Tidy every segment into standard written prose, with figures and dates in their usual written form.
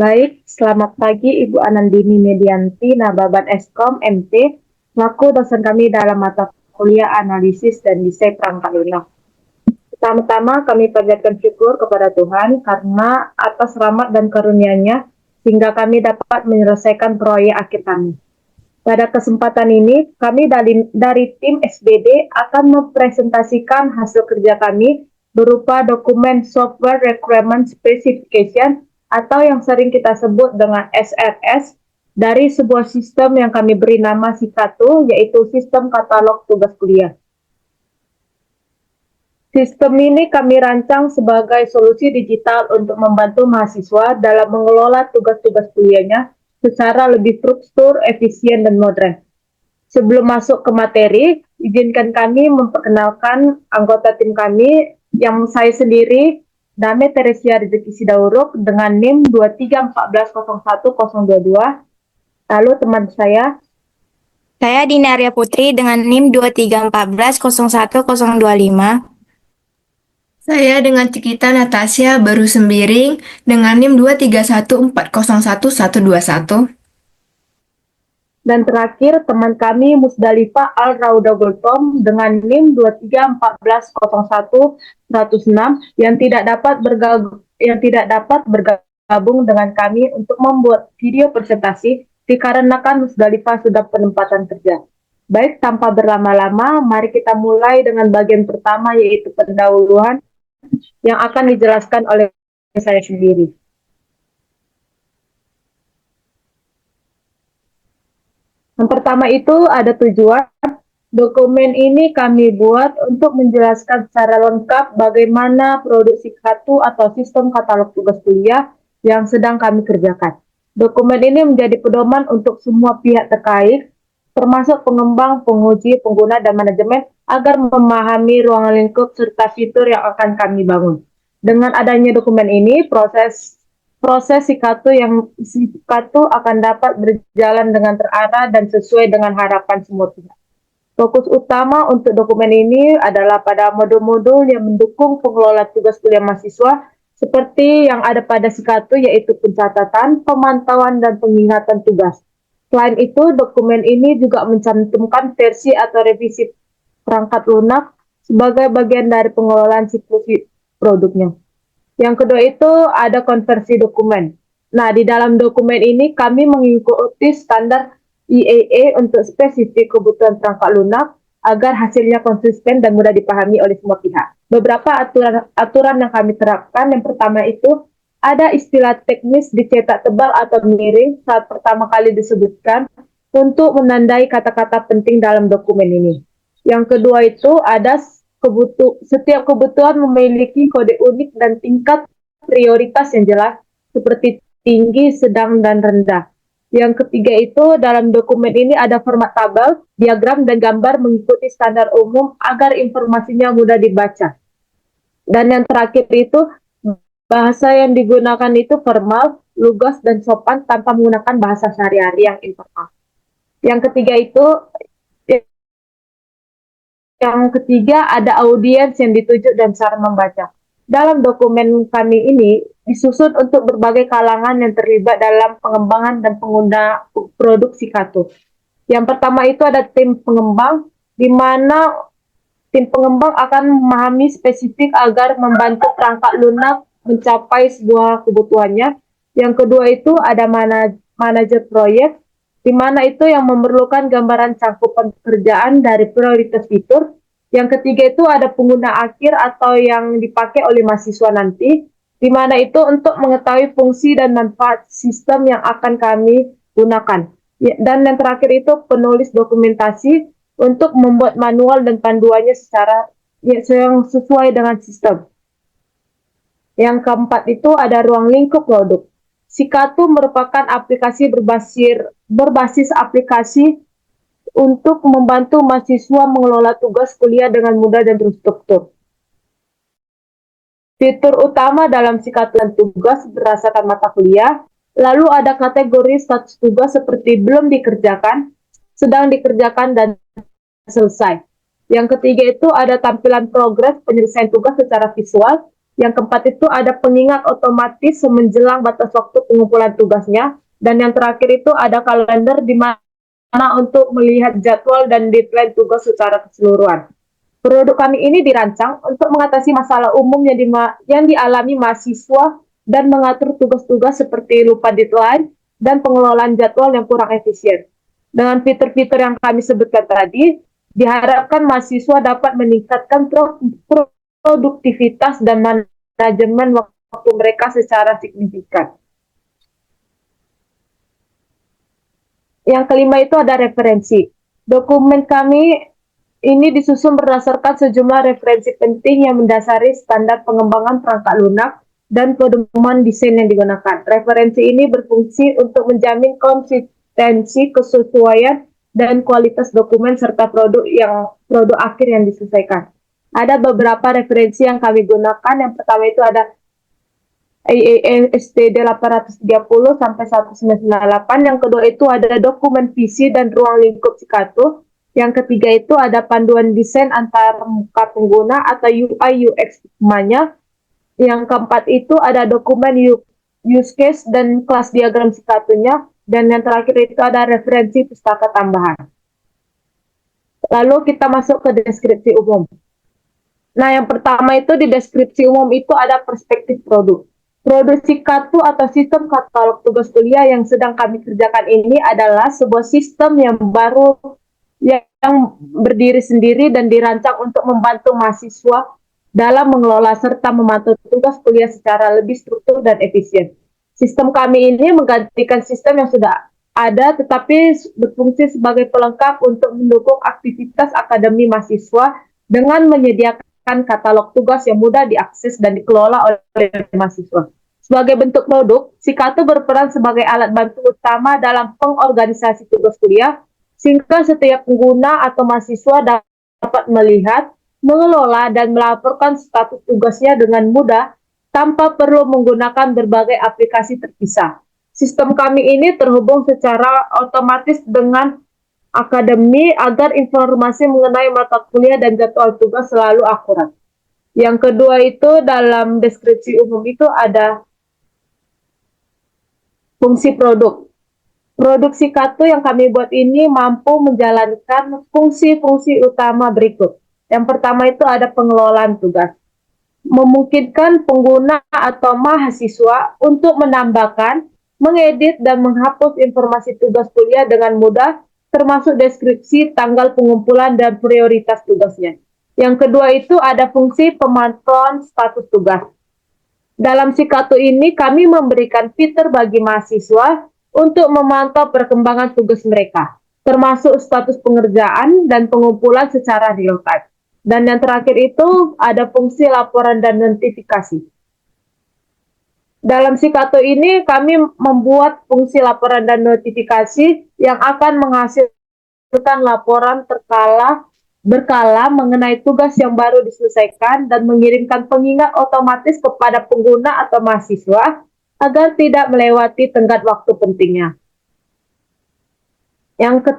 Baik, selamat pagi Ibu Anandini Medianti, Nababan Eskom MT, selaku dosen kami dalam mata kuliah Analisis dan Desain Perangkat Lunak. Pertama-tama kami panjatkan syukur kepada Tuhan karena atas rahmat dan karunia-Nya sehingga kami dapat menyelesaikan proyek akhir kami. Pada kesempatan ini, kami dari tim SBD akan mempresentasikan hasil kerja kami berupa dokumen Software Requirement Specification atau yang sering kita sebut dengan SRS dari sebuah sistem yang kami beri nama SIKATU, yaitu Sistem Katalog Tugas Kuliah. Sistem ini kami rancang sebagai solusi digital untuk membantu mahasiswa dalam mengelola tugas-tugas kuliahnya secara lebih struktur, efisien, dan modern. Sebelum masuk ke materi, izinkan kami memperkenalkan anggota tim kami yang saya sendiri, Dame Teresia Rezeki Sidauruk dengan NIM 2314010022. Lalu teman Saya Dinaria Putri dengan NIM 2314010025. Saya dengan Cikita Natasha Baru Sembiring dengan NIM 2314011121. Dan terakhir teman kami Musdalifah Al-Rauda Gultom dengan NIM 2314011106 yang tidak dapat bergabung dengan kami untuk membuat video presentasi dikarenakan Musdalifah sudah penempatan kerja. Baik, tanpa berlama-lama, mari kita mulai dengan bagian pertama, yaitu pendahuluan yang akan dijelaskan oleh saya sendiri. Yang pertama itu ada tujuan. Dokumen ini kami buat untuk menjelaskan secara lengkap bagaimana produksi kartu atau sistem katalog tugas kuliah yang sedang kami kerjakan. Dokumen ini menjadi pedoman untuk semua pihak terkait, termasuk pengembang, penguji, pengguna, dan manajemen, agar memahami ruang lingkup serta fitur yang akan kami bangun. Dengan adanya dokumen ini, proses SIKATU akan dapat berjalan dengan terarah dan sesuai dengan harapan semua pihak. Fokus utama untuk dokumen ini adalah pada modul-modul yang mendukung pengelola tugas kuliah mahasiswa seperti yang ada pada SIKATU, yaitu pencatatan, pemantauan, dan pengingatan tugas. Selain itu, dokumen ini juga mencantumkan versi atau revisi perangkat lunak sebagai bagian dari pengelolaan siklus produknya. Yang kedua itu ada konversi dokumen. Nah, di dalam dokumen ini kami mengikuti standar IEE untuk spesifik kebutuhan perangkat lunak agar hasilnya konsisten dan mudah dipahami oleh semua pihak. Beberapa aturan yang kami terapkan, yang pertama itu ada istilah teknis dicetak tebal atau miring saat pertama kali disebutkan untuk menandai kata-kata penting dalam dokumen ini. Yang kedua itu ada setiap kebutuhan memiliki kode unik dan tingkat prioritas yang jelas seperti tinggi, sedang, dan rendah. Yang ketiga itu dalam dokumen ini ada format tabel, diagram, dan gambar mengikuti standar umum agar informasinya mudah dibaca. Dan yang terakhir itu bahasa yang digunakan itu formal, lugas, dan sopan tanpa menggunakan bahasa sehari-hari yang informal. Yang ketiga ada audiens yang dituju dan cara membaca. Dalam dokumen kami ini disusun untuk berbagai kalangan yang terlibat dalam pengembangan dan pengguna produk SIKATU. Yang pertama itu ada tim pengembang, di mana tim pengembang akan memahami spesifik agar membantu perangkat lunak mencapai sebuah kebutuhannya. Yang kedua itu ada manajer proyek, di mana itu yang memerlukan gambaran cakupan pekerjaan dari prioritas fitur. Yang ketiga itu ada pengguna akhir atau yang dipakai oleh mahasiswa nanti, di mana itu untuk mengetahui fungsi dan manfaat sistem yang akan kami gunakan. Dan yang terakhir itu penulis dokumentasi untuk membuat manual dan panduannya secara yang sesuai dengan sistem. Yang keempat itu ada ruang lingkup produk. SIKATU merupakan aplikasi berbasis aplikasi untuk membantu mahasiswa mengelola tugas kuliah dengan mudah dan terstruktur. Fitur utama dalam SIKATU dan tugas berdasarkan mata kuliah, lalu ada kategori status tugas seperti belum dikerjakan, sedang dikerjakan, dan selesai. Yang ketiga itu ada tampilan progres penyelesaian tugas secara visual. Yang keempat itu ada pengingat otomatis menjelang batas waktu pengumpulan tugasnya. Dan yang terakhir itu ada kalender di mana untuk melihat jadwal dan deadline tugas secara keseluruhan. Produk kami ini dirancang untuk mengatasi masalah umum yang dialami mahasiswa dan mengatur tugas-tugas seperti lupa deadline dan pengelolaan jadwal yang kurang efisien. Dengan fitur-fitur yang kami sebutkan tadi, diharapkan mahasiswa dapat meningkatkan produktivitas dan manajemen waktu mereka secara signifikan. Yang kelima itu ada referensi. Dokumen kami ini disusun berdasarkan sejumlah referensi penting yang mendasari standar pengembangan perangkat lunak dan pedoman desain yang digunakan. Referensi ini berfungsi untuk menjamin konsistensi, kesesuaian, dan kualitas dokumen serta produk akhir yang diselesaikan. Ada beberapa referensi yang kami gunakan. Yang pertama itu ada IAE STD 830 sampai 1998. Yang kedua itu ada dokumen visi dan ruang lingkup Cikato. Yang ketiga itu ada panduan desain antar muka pengguna atau UI UX namanya. Yang keempat itu ada dokumen use case dan kelas diagram Cikatonya. Dan yang terakhir itu ada referensi pustaka tambahan. Lalu kita masuk ke deskripsi umum. Nah, yang pertama itu di deskripsi umum itu ada perspektif produk. Produk Cikato atau sistem katalog tugas kuliah yang sedang kami kerjakan ini adalah sebuah sistem yang baru yang berdiri sendiri dan dirancang untuk membantu mahasiswa dalam mengelola serta memantau tugas kuliah secara lebih struktur dan efisien. Sistem kami ini menggantikan sistem yang sudah ada tetapi berfungsi sebagai pelengkap untuk mendukung aktivitas akademi mahasiswa dengan menyediakan katalog tugas yang mudah diakses dan dikelola oleh mahasiswa. Sebagai bentuk produk, Cikato berperan sebagai alat bantu utama dalam pengorganisasi tugas kuliah, sehingga setiap pengguna atau mahasiswa dapat melihat, mengelola, dan melaporkan status tugasnya dengan mudah tanpa perlu menggunakan berbagai aplikasi terpisah. Sistem kami ini terhubung secara otomatis dengan akademi agar informasi mengenai mata kuliah dan jadwal tugas selalu akurat. Yang kedua itu dalam deskripsi umum itu ada fungsi produk. Produk Cikato yang kami buat ini mampu menjalankan fungsi-fungsi utama berikut. Yang pertama itu ada pengelolaan tugas. Memungkinkan pengguna atau mahasiswa untuk menambahkan, mengedit, dan menghapus informasi tugas kuliah dengan mudah, termasuk deskripsi, tanggal pengumpulan, dan prioritas tugasnya. Yang kedua itu ada fungsi pemantauan status tugas. Dalam Cikato ini kami memberikan fitur bagi mahasiswa untuk memantau perkembangan tugas mereka, termasuk status pengerjaan dan pengumpulan secara real time. Dan yang terakhir itu ada fungsi laporan dan notifikasi. Dalam Cikato ini kami membuat fungsi laporan dan notifikasi yang akan menghasilkan laporan berkala mengenai tugas yang baru diselesaikan dan mengirimkan pengingat otomatis kepada pengguna atau mahasiswa agar tidak melewati tenggat waktu pentingnya. Yang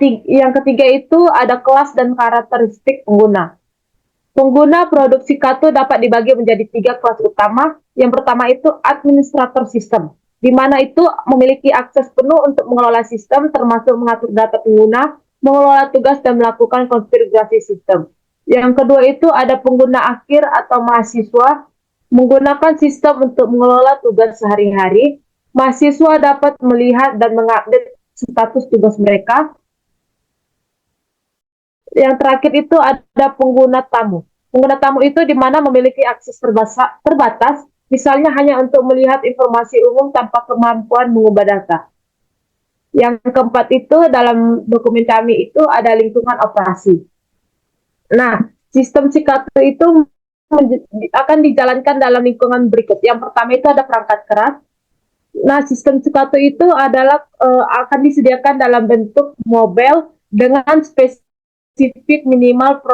ketiga itu ada kelas dan karakteristik pengguna. Pengguna produk Cikato dapat dibagi menjadi 3 kelas utama. Yang pertama itu administrator sistem, di mana itu memiliki akses penuh untuk mengelola sistem, termasuk mengatur data pengguna, mengelola tugas, dan melakukan konfigurasi sistem. Yang kedua itu ada pengguna akhir atau mahasiswa, menggunakan sistem untuk mengelola tugas sehari-hari. Mahasiswa dapat melihat dan mengupdate status tugas mereka. Yang terakhir itu ada pengguna tamu. Pengguna tamu itu di mana memiliki akses terbatas, misalnya hanya untuk melihat informasi umum tanpa kemampuan mengubah data. Yang keempat itu dalam dokumen kami itu ada lingkungan operasi. Nah, sistem Cikato itu akan dijalankan dalam lingkungan berikut. Yang pertama itu ada perangkat keras. Nah, sistem Cikato itu adalah akan disediakan dalam bentuk mobile dengan spesifik minimal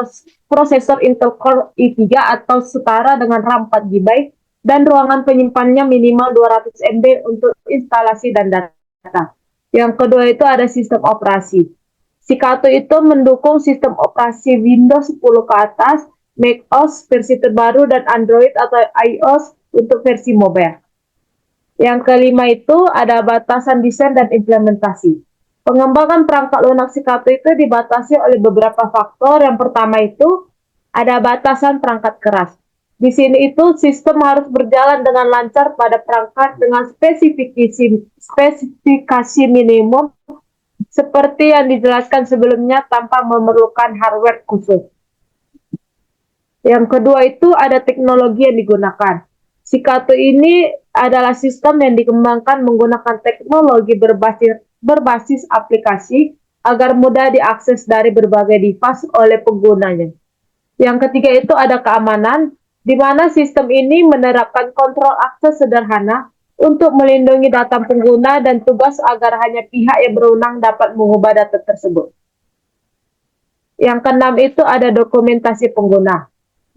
prosesor Intel Core i3 atau setara dengan RAM 4 GB dan ruangan penyimpanannya minimal 200 MB untuk instalasi dan data. Yang kedua itu ada sistem operasi. Cikato itu mendukung sistem operasi Windows 10 ke atas, macOS versi terbaru, dan Android atau iOS untuk versi mobile. Yang kelima itu ada batasan desain dan implementasi. Pengembangan perangkat lunak Cicatu itu dibatasi oleh beberapa faktor. Yang pertama itu ada batasan perangkat keras. Di sini itu sistem harus berjalan dengan lancar pada perangkat dengan spesifikasi minimum seperti yang dijelaskan sebelumnya tanpa memerlukan hardware khusus. Yang kedua itu ada teknologi yang digunakan. Cicatu ini adalah sistem yang dikembangkan menggunakan teknologi berbasis aplikasi agar mudah diakses dari berbagai device oleh penggunanya. Yang ketiga itu ada keamanan, di mana sistem ini menerapkan kontrol akses sederhana untuk melindungi data pengguna dan tugas agar hanya pihak yang berwenang dapat mengubah data tersebut. Yang keenam itu ada dokumentasi pengguna.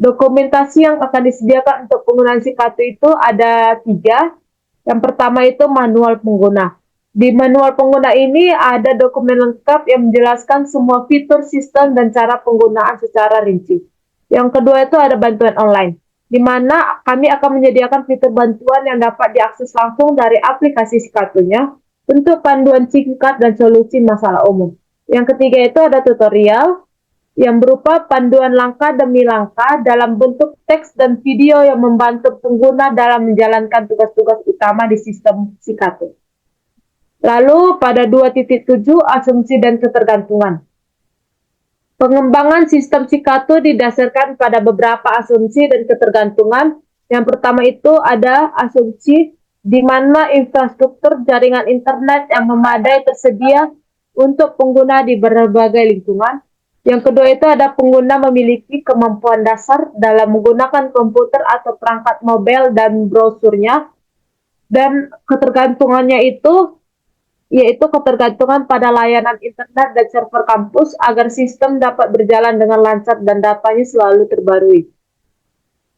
Dokumentasi yang akan disediakan untuk penggunaan Cicatu itu ada 3. Yang pertama itu manual pengguna. Di manual pengguna ini ada dokumen lengkap yang menjelaskan semua fitur sistem dan cara penggunaan secara rinci. Yang kedua itu ada bantuan online, di mana kami akan menyediakan fitur bantuan yang dapat diakses langsung dari aplikasi Cicatunya untuk panduan singkat dan solusi masalah umum. Yang ketiga itu ada tutorial, yang berupa panduan langkah demi langkah dalam bentuk teks dan video yang membantu pengguna dalam menjalankan tugas-tugas utama di sistem Cicatu. Lalu pada 2.7 asumsi dan ketergantungan. Pengembangan sistem Cicatu didasarkan pada beberapa asumsi dan ketergantungan. Yang pertama itu ada asumsi di mana infrastruktur jaringan internet yang memadai tersedia untuk pengguna di berbagai lingkungan. Yang kedua itu ada pengguna memiliki kemampuan dasar dalam menggunakan komputer atau perangkat mobile dan browsernya. Dan ketergantungannya itu yaitu ketergantungan pada layanan internet dan server kampus agar sistem dapat berjalan dengan lancar dan datanya selalu terbarui.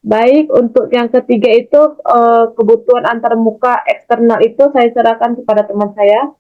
Baik, untuk yang ketiga itu kebutuhan antarmuka eksternal itu saya serahkan kepada teman saya.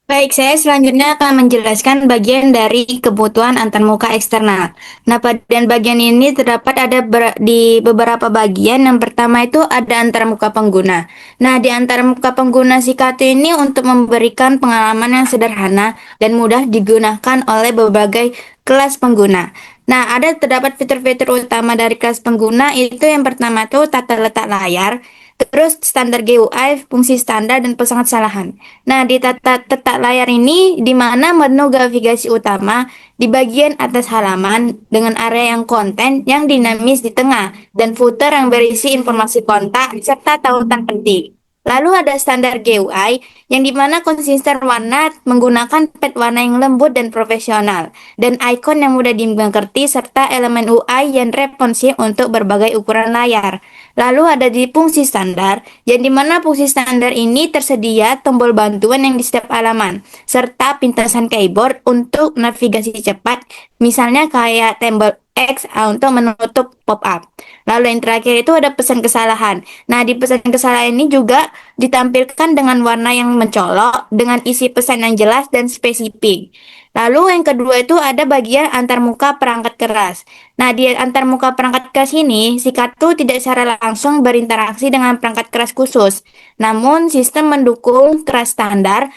Baik, saya selanjutnya akan menjelaskan bagian dari kebutuhan antarmuka eksternal. Nah, pada bagian ini terdapat di beberapa bagian. Yang pertama itu ada antarmuka pengguna. Nah, di antarmuka pengguna Cicatu ini untuk memberikan pengalaman yang sederhana dan mudah digunakan oleh berbagai kelas pengguna. Nah, terdapat fitur-fitur utama dari kelas pengguna itu yang pertama itu tata letak layar, terus standar GUI, fungsi standar, dan pesan kesalahan. Nah, di tata letak layar ini, di mana menu navigasi utama di bagian atas halaman dengan area yang konten yang dinamis di tengah, dan footer yang berisi informasi kontak serta tautan penting. Lalu ada standar GUI yang dimana konsisten warna menggunakan pad warna yang lembut dan profesional, dan ikon yang mudah dimengerti serta elemen UI yang responsif untuk berbagai ukuran layar. Lalu ada di fungsi standar, yang dimana fungsi standar ini tersedia tombol bantuan yang di setiap halaman, serta pintasan keyboard untuk navigasi cepat, misalnya kayak tombol X untuk menutup pop-up. Lalu yang terakhir itu ada pesan kesalahan. Nah, di pesan kesalahan ini juga ditampilkan dengan warna yang mencolok, dengan isi pesan yang jelas dan spesifik. Lalu yang kedua itu ada bagian antarmuka perangkat keras. Nah, di antarmuka perangkat keras ini, Cicatu tidak secara langsung berinteraksi dengan perangkat keras khusus. Namun, sistem mendukung keras standar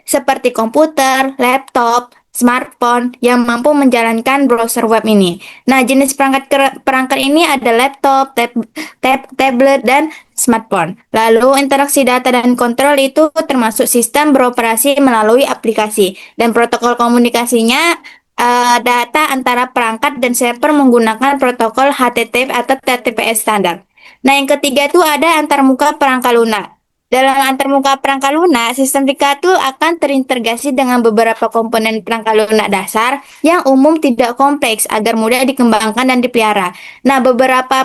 seperti komputer, laptop, smartphone yang mampu menjalankan browser web ini. Nah, jenis perangkat ini ada laptop, tablet, dan smartphone. Lalu, interaksi data dan kontrol itu termasuk sistem beroperasi melalui aplikasi, dan protokol komunikasinya data antara perangkat dan server menggunakan protokol HTTP atau TTPS standar. Nah, yang ketiga itu ada antarmuka perangkat lunak. Dalam antarmuka perangkat lunak, sistem Cicatu akan terintegrasi dengan beberapa komponen perangkat lunak dasar yang umum tidak kompleks agar mudah dikembangkan dan dipelihara. Nah, beberapa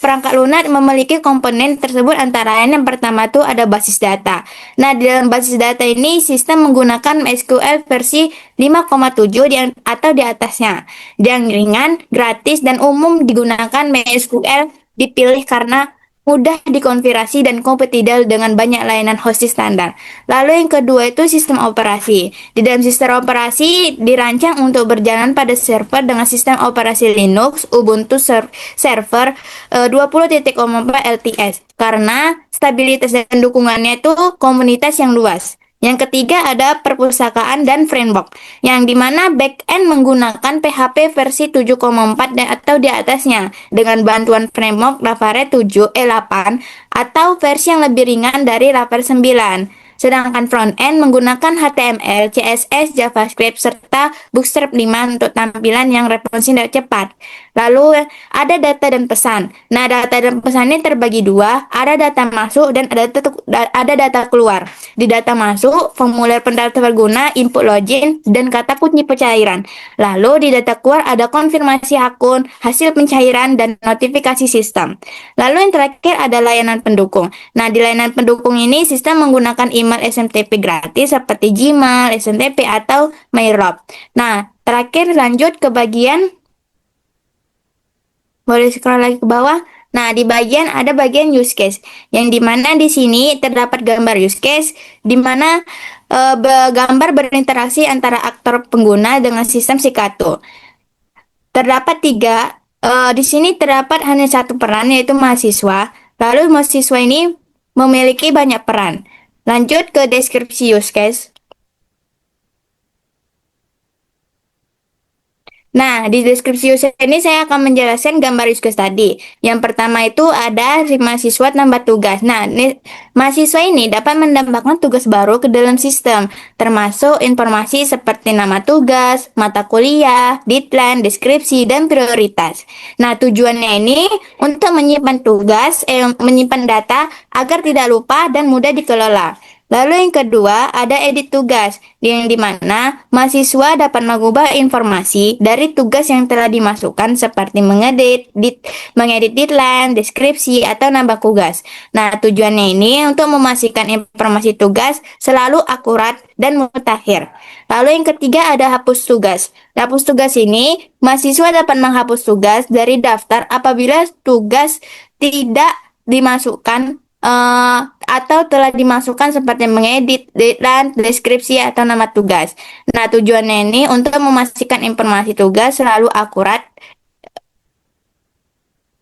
perangkat lunak memiliki komponen tersebut antara lain yang pertama itu ada basis data. Nah, di dalam basis data ini sistem menggunakan MySQL versi 5,7 atau di atasnya. Yang ringan, gratis, dan umum digunakan MySQL dipilih karena mudah dikonfigurasi dan kompatibel dengan banyak layanan hosting standar. Lalu yang kedua itu sistem operasi. Di dalam sistem operasi dirancang untuk berjalan pada server dengan sistem operasi Linux Ubuntu Server 20.04 LTS karena stabilitas dan dukungannya itu komunitas yang luas. Yang ketiga ada perpustakaan dan framework, yang dimana backend menggunakan PHP versi 7,4 dan atau di atasnya dengan bantuan framework Lavare 8 atau versi yang lebih ringan dari Lavare 9. Sedangkan frontend menggunakan HTML, CSS, JavaScript, serta Bootstrap 5 untuk tampilan yang responsi dan cepat. Lalu ada data dan pesan. Nah, data dan pesan ini terbagi dua, ada data masuk dan ada data keluar. Di data masuk, formulir pendaftaran pengguna, input login, dan kata kunci pencairan. Lalu di data keluar ada konfirmasi akun, hasil pencairan, dan notifikasi sistem. Lalu yang terakhir ada layanan pendukung. Nah, di layanan pendukung ini sistem menggunakan email SMTP gratis seperti Gmail, SMTP, atau Mailrob. Nah, terakhir lanjut ke bagian, boleh scroll lagi ke bawah. Nah, di bagian ada bagian use case, yang dimana di sini terdapat gambar use case, di mana gambar berinteraksi antara aktor pengguna dengan sistem Sikato. Terdapat tiga, di sini terdapat hanya satu peran, yaitu mahasiswa. Lalu mahasiswa ini memiliki banyak peran. Lanjut ke deskripsi use case. Nah, di deskripsi use case ini saya akan menjelaskan gambar use case tadi. Yang pertama itu ada si mahasiswa tambah tugas. Nah, mahasiswa ini dapat menambahkan tugas baru ke dalam sistem, termasuk informasi seperti nama tugas, mata kuliah, deadline, deskripsi, dan prioritas. Nah, tujuannya ini untuk menyimpan data agar tidak lupa dan mudah dikelola. Lalu yang kedua ada edit tugas, yang dimana mahasiswa dapat mengubah informasi dari tugas yang telah dimasukkan seperti mengedit deadline, deskripsi, atau nambah tugas. Nah, tujuannya ini untuk memastikan informasi tugas selalu akurat dan mutakhir. Lalu yang ketiga ada hapus tugas. Hapus tugas ini, mahasiswa dapat menghapus tugas dari daftar apabila tugas tidak dimasukkan atau telah dimasukkan seperti mengedit, deadline, deskripsi, atau nama tugas. Nah, tujuannya ini untuk memastikan informasi tugas selalu akurat.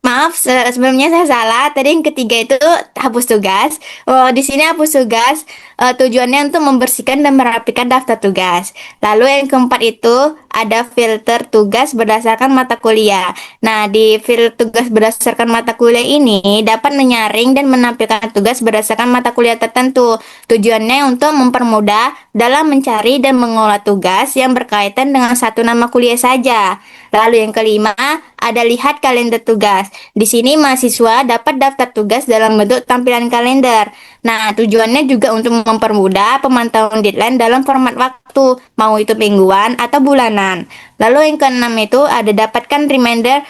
Maaf, sebelumnya saya salah. Tadi yang ketiga itu hapus tugas. Di sini hapus tugas tujuannya untuk membersihkan dan merapikan daftar tugas. Lalu yang keempat itu ada filter tugas berdasarkan mata kuliah. Nah, di filter tugas berdasarkan mata kuliah ini dapat menyaring dan menampilkan tugas berdasarkan mata kuliah tertentu. Tujuannya untuk mempermudah dalam mencari dan mengolah tugas yang berkaitan dengan satu nama kuliah saja. Lalu yang kelima, ada lihat kalender tugas. Di sini mahasiswa dapat daftar tugas dalam bentuk tampilan kalender. Nah, tujuannya juga untuk mempermudah pemantauan deadline dalam format waktu, mau itu mingguan atau bulanan. Lalu yang keenam itu ada dapatkan reminder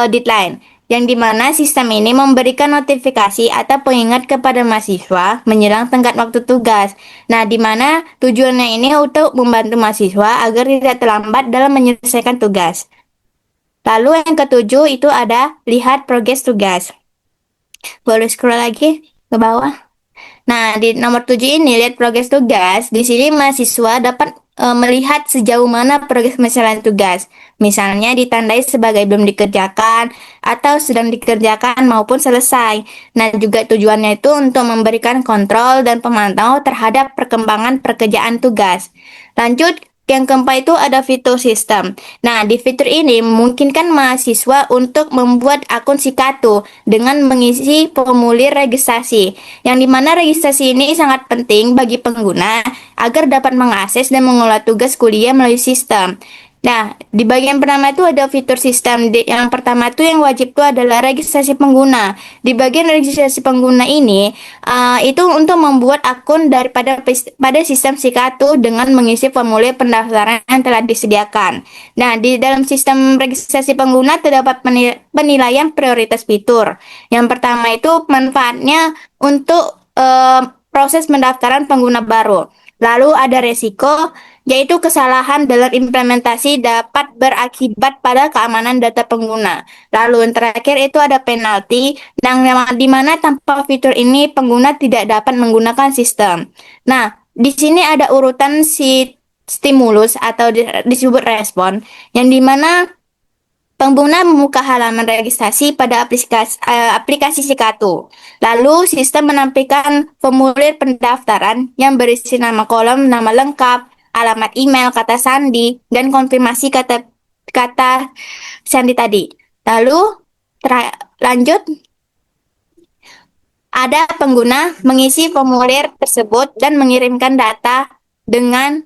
deadline, yang dimana sistem ini memberikan notifikasi atau pengingat kepada mahasiswa menjelang tenggat waktu tugas. Nah, dimana tujuannya ini untuk membantu mahasiswa agar tidak terlambat dalam menyelesaikan tugas. Lalu yang ketujuh itu ada lihat progres tugas. Boleh scroll lagi ke bawah. Nah, di nomor 7 ini lihat progres tugas. Di sini mahasiswa dapat melihat sejauh mana progres penyelesaian tugas. Misalnya ditandai sebagai belum dikerjakan atau sedang dikerjakan maupun selesai. Nah, juga tujuannya itu untuk memberikan kontrol dan pemantau terhadap perkembangan pekerjaan tugas. Lanjut, yang keempat itu ada fitur sistem. Nah, di fitur ini memungkinkan mahasiswa untuk membuat akun Sikato dengan mengisi formulir registrasi, yang dimana registrasi ini sangat penting bagi pengguna agar dapat mengakses dan mengelola tugas kuliah melalui sistem. Nah, di bagian pertama itu ada fitur sistem. Yang pertama itu yang wajib itu adalah registrasi pengguna. Di bagian registrasi pengguna ini, itu untuk membuat akun pada sistem Sikato dengan mengisi formulir pendaftaran yang telah disediakan. Nah, di dalam sistem registrasi pengguna terdapat penilaian prioritas fitur. Yang pertama itu manfaatnya untuk proses pendaftaran pengguna baru. Lalu ada resiko, yaitu kesalahan dalam implementasi dapat berakibat pada keamanan data pengguna. Lalu yang terakhir itu ada penalti, di mana tanpa fitur ini pengguna tidak dapat menggunakan sistem. Nah, di sini ada urutan si stimulus atau disebut respon, yang dimana pengguna membuka halaman registrasi pada aplikasi Sikatu. Lalu, sistem menampilkan formulir pendaftaran yang berisi nama kolom, nama lengkap, alamat email, kata sandi, dan konfirmasi kata sandi tadi. Lalu, lanjut, ada pengguna mengisi formulir tersebut dan mengirimkan data dengan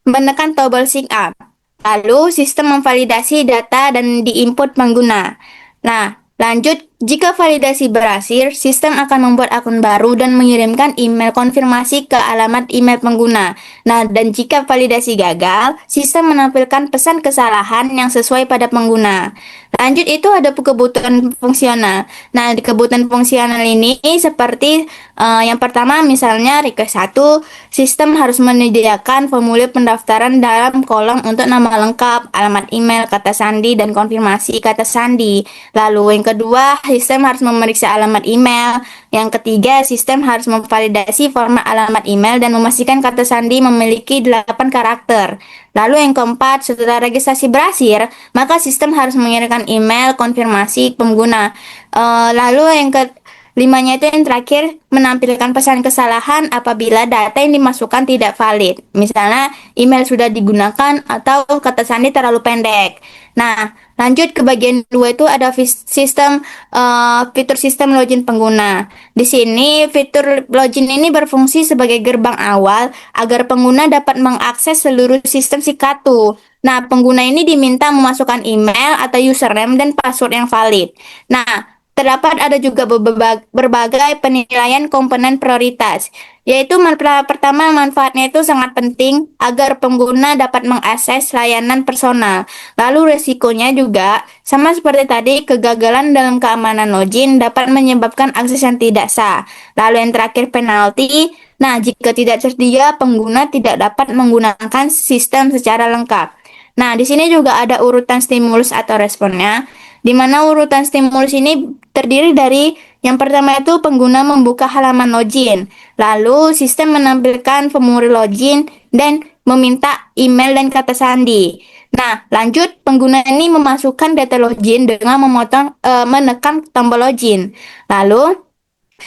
menekan tombol sign up. Lalu, sistem memvalidasi data dan diinput pengguna. Nah, lanjut, jika validasi berhasil, sistem akan membuat akun baru dan mengirimkan email konfirmasi ke alamat email pengguna. Nah, dan jika validasi gagal, sistem menampilkan pesan kesalahan yang sesuai pada pengguna. Lanjut, itu ada kebutuhan fungsional. Nah, di kebutuhan fungsional ini seperti yang pertama misalnya request 1, sistem harus menyediakan formulir pendaftaran dalam kolom untuk nama lengkap, alamat email, kata sandi, dan konfirmasi kata sandi. Lalu yang kedua, sistem harus memeriksa alamat email. Yang ketiga, sistem harus memvalidasi format alamat email dan memastikan kata sandi memiliki 8 karakter. Lalu yang keempat, setelah registrasi berhasil, maka sistem harus mengirimkan email konfirmasi pengguna. Lalu yang kelimanya itu yang terakhir, menampilkan pesan kesalahan apabila data yang dimasukkan tidak valid. Misalnya, email sudah digunakan atau kata sandi terlalu pendek. Nah, lanjut ke bagian 2 itu ada fitur sistem login pengguna. Di sini, fitur login ini berfungsi sebagai gerbang awal agar pengguna dapat mengakses seluruh sistem Sikatu. Nah, pengguna ini diminta memasukkan email atau username dan password yang valid. Nah, terdapat ada juga berbagai penilaian komponen prioritas, yaitu pertama manfaatnya itu sangat penting agar pengguna dapat mengakses layanan personal. Lalu resikonya juga sama seperti tadi, kegagalan dalam keamanan login dapat menyebabkan akses yang tidak sah. Lalu yang terakhir penalti, nah jika tidak tersedia pengguna tidak dapat menggunakan sistem secara lengkap. Nah, di sini juga ada urutan stimulus atau responnya, di mana urutan stimulus ini terdiri dari yang pertama itu pengguna membuka halaman login, lalu sistem menampilkan formulir login dan meminta email dan kata sandi. Nah, lanjut pengguna ini memasukkan data login dengan menekan tombol login. Lalu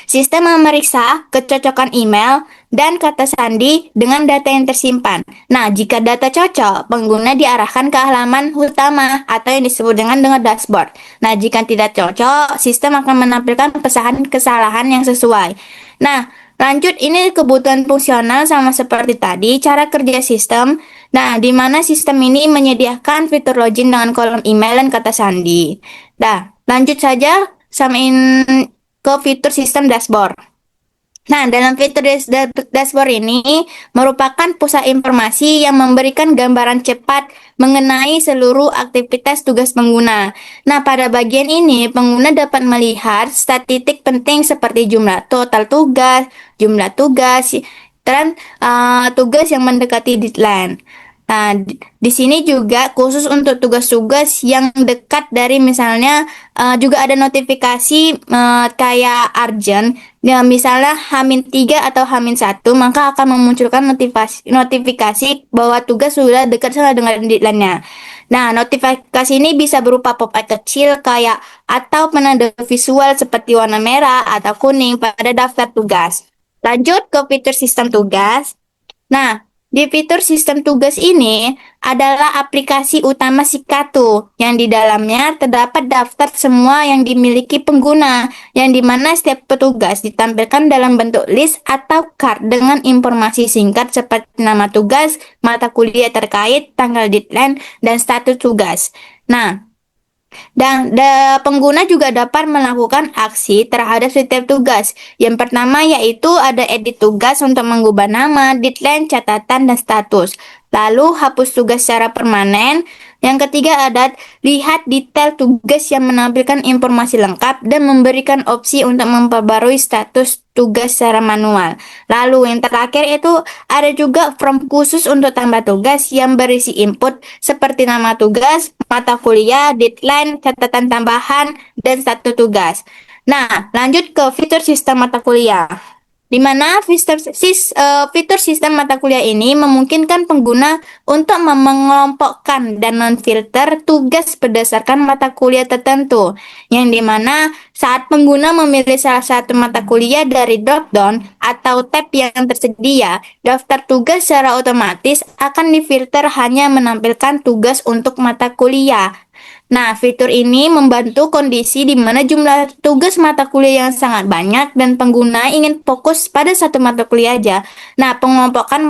sistem memeriksa kecocokan email dan kata sandi dengan data yang tersimpan. Nah, jika data cocok, pengguna diarahkan ke halaman utama atau yang disebut dengan dashboard. Nah, jika tidak cocok, sistem akan menampilkan pesan kesalahan yang sesuai. Nah, lanjut, ini kebutuhan fungsional sama seperti tadi, cara kerja sistem. Nah, di mana sistem ini menyediakan fitur login dengan kolom email dan kata sandi. Nah, lanjut saja samain ke fitur sistem dashboard. Nah, dalam fitur dashboard ini merupakan pusat informasi yang memberikan gambaran cepat mengenai seluruh aktivitas tugas pengguna. Nah, pada bagian ini pengguna dapat melihat statistik penting seperti jumlah total tugas, jumlah tugas, dan tugas yang mendekati deadline. Nah, di sini juga khusus untuk tugas-tugas yang dekat dari misalnya juga ada notifikasi kayak urgent. Ya, misalnya H-3 atau H-1 maka akan memunculkan notifikasi bahwa tugas sudah dekat sama dengan deadline-nya. Nah, notifikasi ini bisa berupa pop-up kecil kayak atau penanda visual seperti warna merah atau kuning pada daftar tugas. Lanjut ke fitur sistem tugas. Nah, di fitur sistem tugas ini adalah aplikasi utama Sikatu yang di dalamnya terdapat daftar semua yang dimiliki pengguna, yang dimana setiap petugas ditampilkan dalam bentuk list atau card dengan informasi singkat seperti nama tugas, mata kuliah terkait, tanggal deadline, dan status tugas. Nah, dan pengguna juga dapat melakukan aksi terhadap setiap tugas. Yang pertama yaitu ada edit tugas untuk mengubah nama, deadline, catatan, dan status. Lalu hapus tugas secara permanen. Yang ketiga ada lihat detail tugas yang menampilkan informasi lengkap dan memberikan opsi untuk memperbarui status tugas secara manual. Lalu yang terakhir itu ada juga form khusus untuk tambah tugas yang berisi input seperti nama tugas, mata kuliah, deadline, catatan tambahan, dan status tugas. Nah, lanjut ke fitur sistem mata kuliah. Di mana fitur sistem mata kuliah ini memungkinkan pengguna untuk mengelompokkan dan memfilter tugas berdasarkan mata kuliah tertentu, yang dimana saat pengguna memilih salah satu mata kuliah dari drop-down atau tab yang tersedia, daftar tugas secara otomatis akan difilter hanya menampilkan tugas untuk mata kuliah. Nah, fitur ini membantu kondisi di mana jumlah tugas mata kuliah yang sangat banyak dan pengguna ingin fokus pada satu mata kuliah aja. Nah, penggelompokan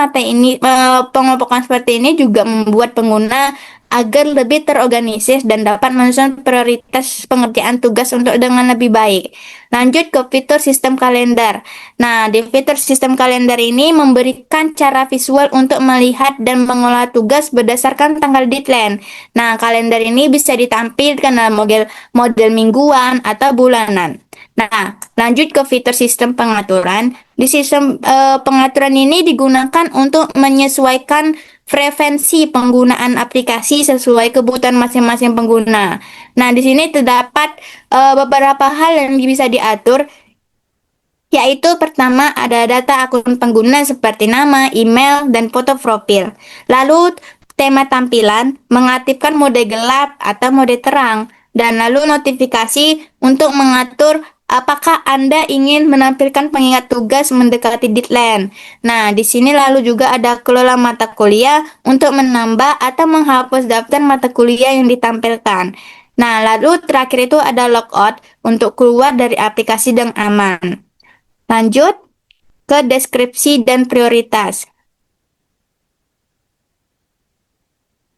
seperti ini juga membuat pengguna agar lebih terorganisir dan dapat menyusun prioritas pengerjaan tugas untuk dengan lebih baik. Lanjut ke fitur sistem kalender. Nah, di fitur sistem kalender ini memberikan cara visual untuk melihat dan mengolah tugas berdasarkan tanggal deadline. Nah, kalender ini bisa ditampilkan dalam model mingguan atau bulanan. Nah, lanjut ke fitur sistem pengaturan. Di sistem pengaturan ini digunakan untuk menyesuaikan frekuensi penggunaan aplikasi sesuai kebutuhan masing-masing pengguna. Nah, di sini terdapat beberapa hal yang bisa diatur, yaitu pertama ada data akun pengguna seperti nama, email, dan foto profil. Lalu tema tampilan, mengaktifkan mode gelap atau mode terang, dan lalu notifikasi untuk mengatur apakah Anda ingin menampilkan pengingat tugas mendekati deadline. Nah, di sini lalu juga ada kelola mata kuliah untuk menambah atau menghapus daftar mata kuliah yang ditampilkan. Nah, lalu terakhir itu ada logout untuk keluar dari aplikasi dengan aman. Lanjut ke deskripsi dan prioritas.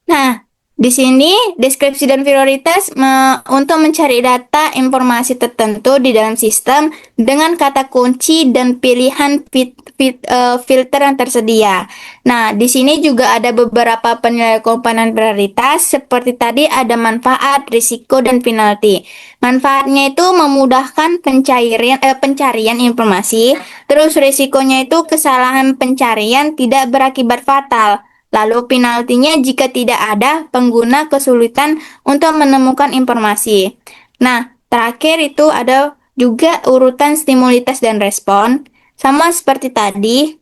Nah, di sini deskripsi dan prioritas untuk mencari data informasi tertentu di dalam sistem dengan kata kunci dan pilihan filter yang tersedia. Nah, di sini juga ada beberapa penilaian komponen prioritas seperti tadi ada manfaat, risiko, dan penalti. Manfaatnya itu memudahkan pencarian informasi, terus risikonya itu kesalahan pencarian tidak berakibat fatal. Lalu penaltinya jika tidak ada, pengguna kesulitan untuk menemukan informasi. Nah, terakhir itu ada juga urutan stimulitas dan respon. Sama seperti tadi,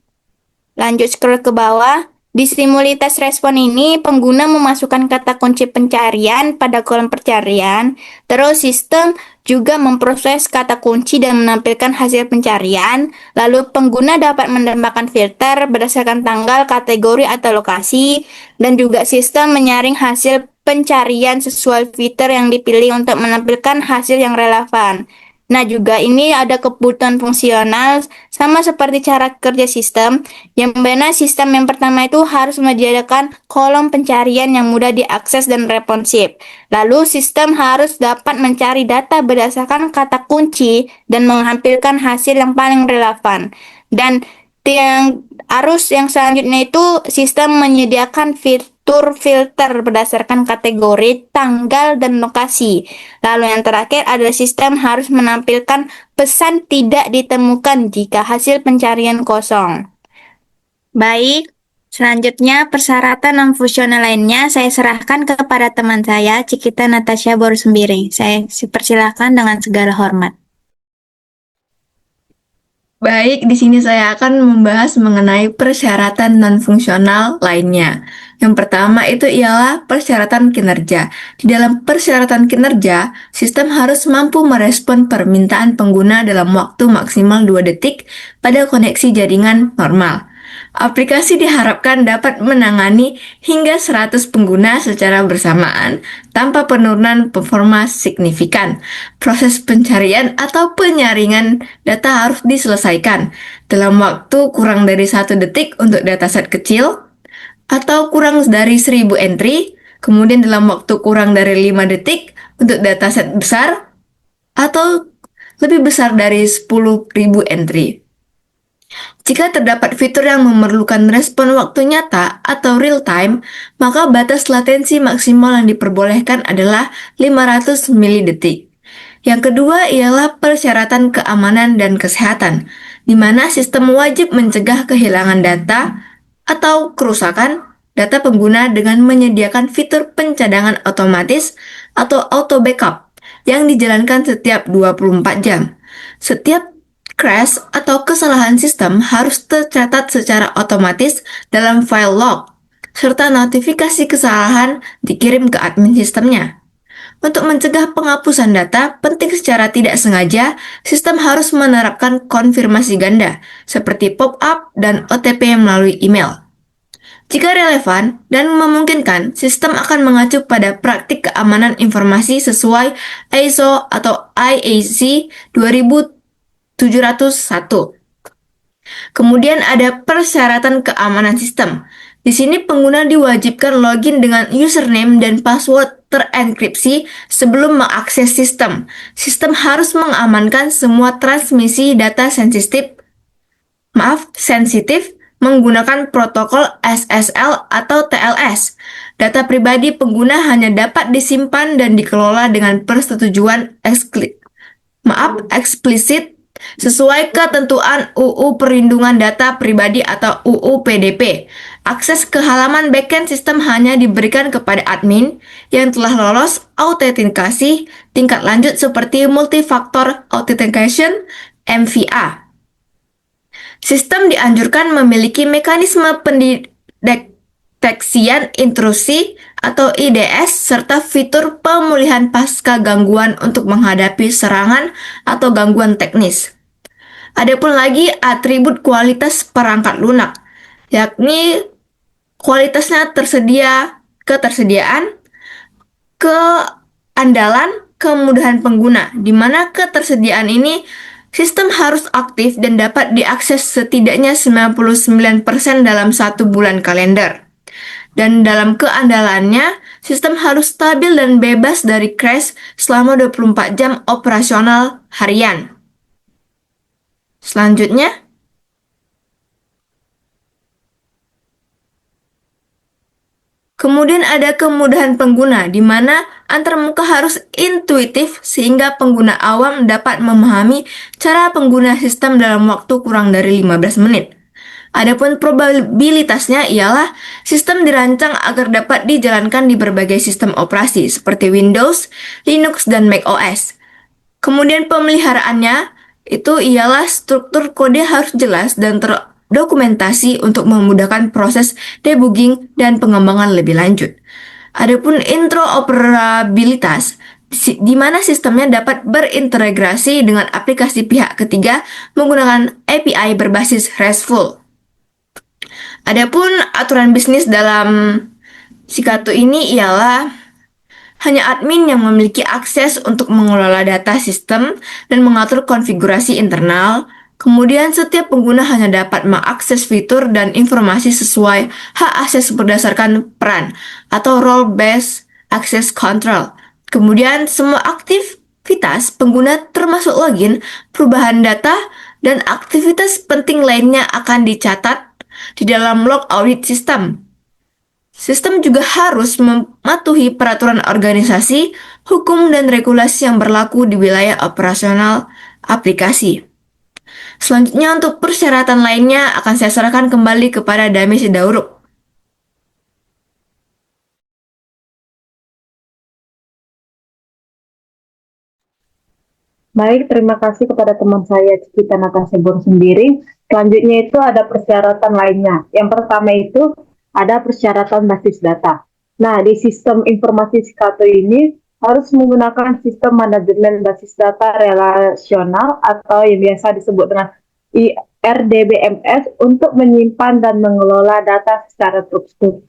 lanjut scroll ke bawah. Di stimulitas respon ini, pengguna memasukkan kata kunci pencarian pada kolom pencarian. Terus sistem juga memproses kata kunci dan menampilkan hasil pencarian. Lalu pengguna dapat menambahkan filter berdasarkan tanggal, kategori, atau lokasi. Dan juga sistem menyaring hasil pencarian sesuai fitur yang dipilih untuk menampilkan hasil yang relevan. Nah, juga ini ada kebutuhan fungsional sama seperti cara kerja sistem, yang mana sistem yang pertama itu harus menyediakan kolom pencarian yang mudah diakses dan responsif. Lalu sistem harus dapat mencari data berdasarkan kata kunci dan menampilkan hasil yang paling relevan. Dan yang selanjutnya itu sistem menyediakan fitur filter berdasarkan kategori, tanggal, dan lokasi. Lalu yang terakhir adalah sistem harus menampilkan pesan tidak ditemukan jika hasil pencarian kosong. Baik, selanjutnya persyaratan non-fungsional lainnya saya serahkan kepada teman saya, Cikita Natasha Borosumbiring. Saya persilakan dengan segala hormat. Baik, di sini saya akan membahas mengenai persyaratan non-fungsional lainnya. Yang pertama itu ialah persyaratan kinerja. Di dalam persyaratan kinerja, sistem harus mampu merespon permintaan pengguna dalam waktu maksimal 2 detik pada koneksi jaringan normal. Aplikasi diharapkan dapat menangani hingga 100 pengguna secara bersamaan tanpa penurunan performa signifikan. Proses pencarian atau penyaringan data harus diselesaikan dalam waktu kurang dari 1 detik untuk dataset kecil atau kurang dari 1000 entry, kemudian dalam waktu kurang dari 5 detik untuk dataset besar atau lebih besar dari 10.000 entry. Jika terdapat fitur yang memerlukan respon waktu nyata atau real time, maka batas latensi maksimal yang diperbolehkan adalah 500 milidetik. Yang kedua ialah persyaratan keamanan dan kesehatan, di mana sistem wajib mencegah kehilangan data atau kerusakan data pengguna dengan menyediakan fitur pencadangan otomatis atau auto backup yang dijalankan setiap 24 jam. Setiap crash atau kesalahan sistem harus tercatat secara otomatis dalam file log, serta notifikasi kesalahan dikirim ke admin sistemnya. Untuk mencegah penghapusan data penting secara tidak sengaja, sistem harus menerapkan konfirmasi ganda, seperti pop-up dan OTP melalui email. Jika relevan dan memungkinkan, sistem akan mengacu pada praktik keamanan informasi sesuai ISO atau IEC 2701. Kemudian ada persyaratan keamanan sistem. Di sini pengguna diwajibkan login dengan username dan password terenkripsi sebelum mengakses sistem. Sistem harus mengamankan semua transmisi data sensitif menggunakan protokol SSL atau TLS. Data pribadi pengguna hanya dapat disimpan dan dikelola dengan persetujuan eksplisit sesuai ketentuan UU Perlindungan Data Pribadi atau UU PDP. Akses ke halaman backend sistem hanya diberikan kepada admin yang telah lolos autentikasi tingkat lanjut seperti multifactor authentication (MFA). Sistem dianjurkan memiliki mekanisme pendeteksian intrusi atau IDS serta fitur pemulihan pasca gangguan untuk menghadapi serangan atau gangguan teknis. Adapun lagi atribut kualitas perangkat lunak, yakni kualitasnya ketersediaan, keandalan, kemudahan pengguna, di mana ketersediaan ini sistem harus aktif dan dapat diakses setidaknya 99% dalam 1 bulan kalender. Dan dalam keandalannya, sistem harus stabil dan bebas dari crash selama 24 jam operasional harian. Selanjutnya, kemudian ada kemudahan pengguna, di mana antarmuka harus intuitif sehingga pengguna awam dapat memahami cara pengguna sistem dalam waktu kurang dari 15 menit. Adapun probabilitasnya ialah sistem dirancang agar dapat dijalankan di berbagai sistem operasi seperti Windows, Linux, dan macOS. Kemudian pemeliharaannya itu ialah struktur kode harus jelas dan terdokumentasi untuk memudahkan proses debugging dan pengembangan lebih lanjut. Adapun interoperabilitas, di mana sistemnya dapat berintegrasi dengan aplikasi pihak ketiga menggunakan API berbasis RESTful. Adapun aturan bisnis dalam Sikato ini ialah hanya admin yang memiliki akses untuk mengelola data sistem dan mengatur konfigurasi internal. Kemudian setiap pengguna hanya dapat mengakses fitur dan informasi sesuai hak akses berdasarkan peran atau role-based access control. Kemudian semua aktivitas pengguna termasuk login, perubahan data, dan aktivitas penting lainnya akan dicatat di dalam log audit sistem. Sistem juga harus mematuhi peraturan organisasi, hukum, dan regulasi yang berlaku di wilayah operasional aplikasi. Selanjutnya untuk persyaratan lainnya akan saya serahkan kembali kepada Dami Sidauruk. Baik, terima kasih kepada teman saya Cikita Natasebor sendiri. Selanjutnya itu ada persyaratan lainnya. Yang pertama itu ada persyaratan basis data. Nah, di sistem informasi Sikato ini harus menggunakan sistem manajemen basis data relasional atau yang biasa disebut dengan RDBMS untuk menyimpan dan mengelola data secara terstruktur.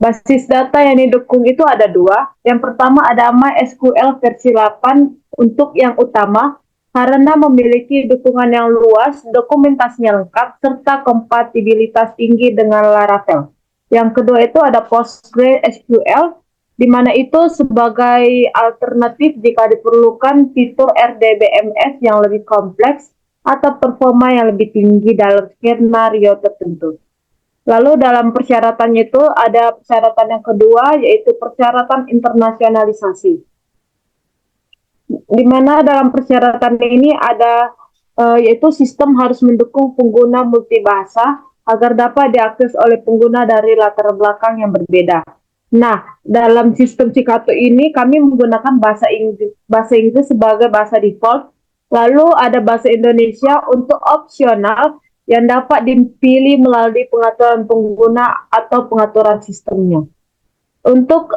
Basis data yang didukung itu ada dua. Yang pertama ada MySQL versi 8 untuk yang utama karena memiliki dukungan yang luas, dokumentasinya lengkap, serta kompatibilitas tinggi dengan Laravel. Yang kedua itu ada PostgreSQL, di mana itu sebagai alternatif jika diperlukan fitur RDBMS yang lebih kompleks atau performa yang lebih tinggi dalam skenario tertentu. Lalu dalam persyaratannya itu ada persyaratan yang kedua, yaitu persyaratan internasionalisasi. Di mana dalam persyaratan ini ada yaitu sistem harus mendukung pengguna multibahasa agar dapat diakses oleh pengguna dari latar belakang yang berbeda. Nah, dalam sistem Cikato ini kami menggunakan bahasa Inggris sebagai bahasa default, lalu ada bahasa Indonesia untuk opsional yang dapat dipilih melalui pengaturan pengguna atau pengaturan sistemnya. Untuk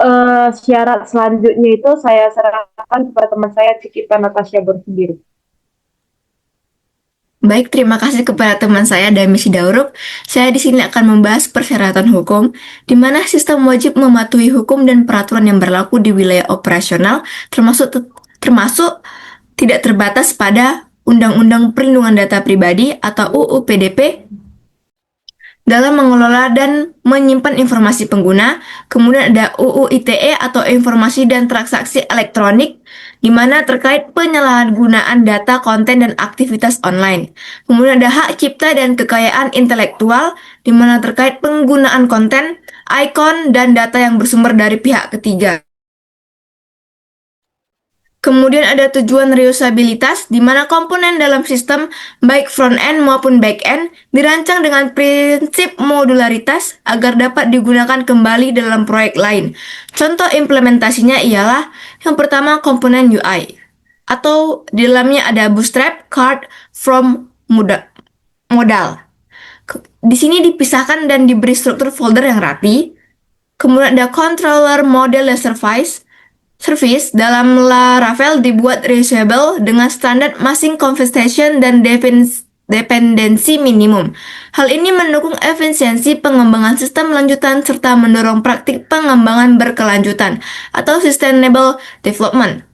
syarat selanjutnya itu saya serahkan kepada teman saya Cikita Natasha sendiri. Baik, terima kasih kepada teman saya Dami Sidauruk. Saya di sini akan membahas persyaratan hukum, di mana sistem wajib mematuhi hukum dan peraturan yang berlaku di wilayah operasional, termasuk tidak terbatas pada Undang-Undang Perlindungan Data Pribadi atau UU PDP dalam mengelola dan menyimpan informasi pengguna. Kemudian ada UU ITE atau Informasi dan Transaksi Elektronik, di mana terkait penyalahgunaan data, konten, dan aktivitas online. Kemudian ada hak cipta dan kekayaan intelektual, di mana terkait penggunaan konten, ikon, dan data yang bersumber dari pihak ketiga. Kemudian ada tujuan reusabilitas, di mana komponen dalam sistem, baik front-end maupun back-end, dirancang dengan prinsip modularitas agar dapat digunakan kembali dalam proyek lain. Contoh implementasinya ialah yang pertama komponen UI, atau di dalamnya ada Bootstrap, Card, From, Modal. Di sini dipisahkan dan diberi struktur folder yang rapi. Kemudian ada Controller Model Service dalam Laravel dibuat reusable dengan standar masing conversation dan dependensi minimum. Hal ini mendukung efisiensi pengembangan sistem lanjutan serta mendorong praktik pengembangan berkelanjutan atau sustainable development.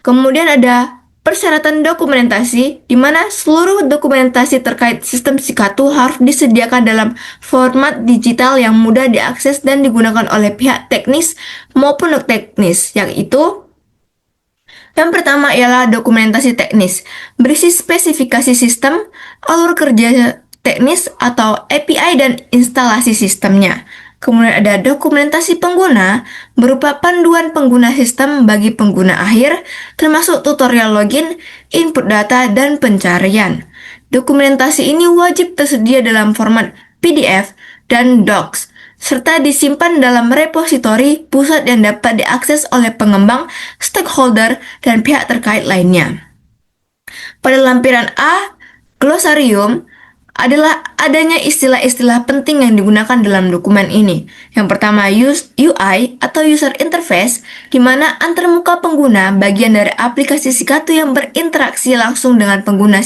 Kemudian ada persyaratan dokumentasi, di mana seluruh dokumentasi terkait sistem Cikato harus disediakan dalam format digital yang mudah diakses dan digunakan oleh pihak teknis maupun non-teknis, yaitu yang pertama ialah dokumentasi teknis, berisi spesifikasi sistem, alur kerja teknis atau API dan instalasi sistemnya. Kemudian ada dokumentasi pengguna, berupa panduan pengguna sistem bagi pengguna akhir, termasuk tutorial login, input data, dan pencarian. Dokumentasi ini wajib tersedia dalam format PDF dan Docs, serta disimpan dalam repositori pusat yang dapat diakses oleh pengembang, stakeholder, dan pihak terkait lainnya. Pada lampiran A, glosarium, adalah adanya istilah-istilah penting yang digunakan dalam dokumen ini. Yang pertama, UI atau User Interface, di mana antarmuka pengguna bagian dari aplikasi Cikato yang berinteraksi langsung dengan pengguna,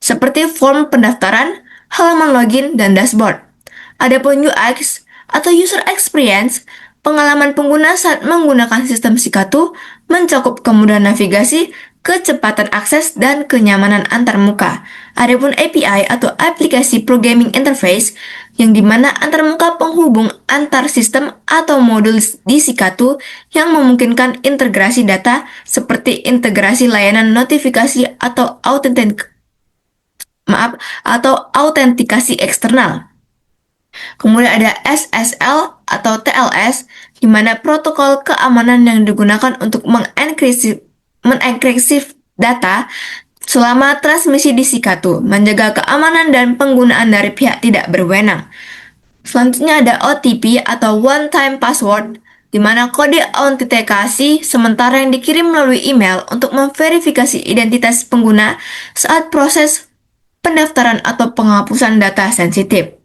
seperti form pendaftaran, halaman login, dan dashboard. Adapun UX atau User Experience, pengalaman pengguna saat menggunakan sistem Cikato mencakup kemudahan navigasi, kecepatan akses, dan kenyamanan antarmuka. Adapun API atau Aplikasi Programming Interface, yang dimana antarmuka penghubung antar sistem atau modul di Cikato yang memungkinkan integrasi data seperti integrasi layanan notifikasi atau autentikasi eksternal. Kemudian ada SSL atau TLS, di mana protokol keamanan yang digunakan untuk mengenkripsi data selama transmisi di Cikato, menjaga keamanan dan penggunaan dari pihak tidak berwenang. Selanjutnya ada OTP atau One Time Password, di mana kode autentikasi sementara yang dikirim melalui email untuk memverifikasi identitas pengguna saat proses pendaftaran atau penghapusan data sensitif.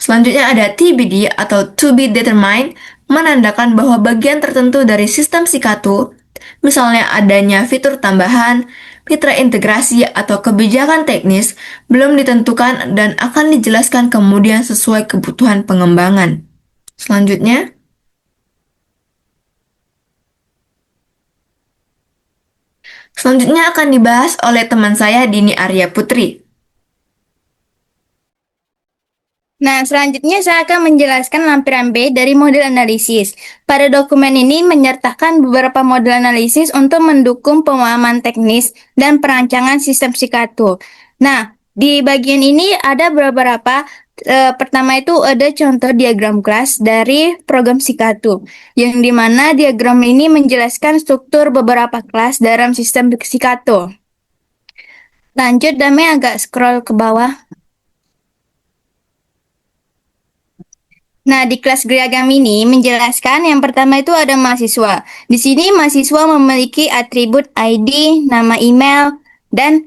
Selanjutnya ada TBD atau To Be Determined, menandakan bahwa bagian tertentu dari sistem Cikato, misalnya adanya fitur tambahan, mitra integrasi, atau kebijakan teknis, belum ditentukan dan akan dijelaskan kemudian sesuai kebutuhan pengembangan. Selanjutnya akan dibahas oleh teman saya Dini Arya Putri. Nah, selanjutnya saya akan menjelaskan lampiran B dari model analisis. Pada dokumen ini menyertakan beberapa model analisis untuk mendukung pemahaman teknis dan perancangan sistem Sikato. Nah, di bagian ini ada beberapa. Pertama itu ada contoh diagram kelas dari program Sikato, yang dimana diagram ini menjelaskan struktur beberapa kelas dalam sistem Sikato. Lanjut, Dame agak scroll ke bawah. Nah, di kelas Geragam ini menjelaskan yang pertama itu ada mahasiswa. Di sini mahasiswa memiliki atribut ID, nama email, dan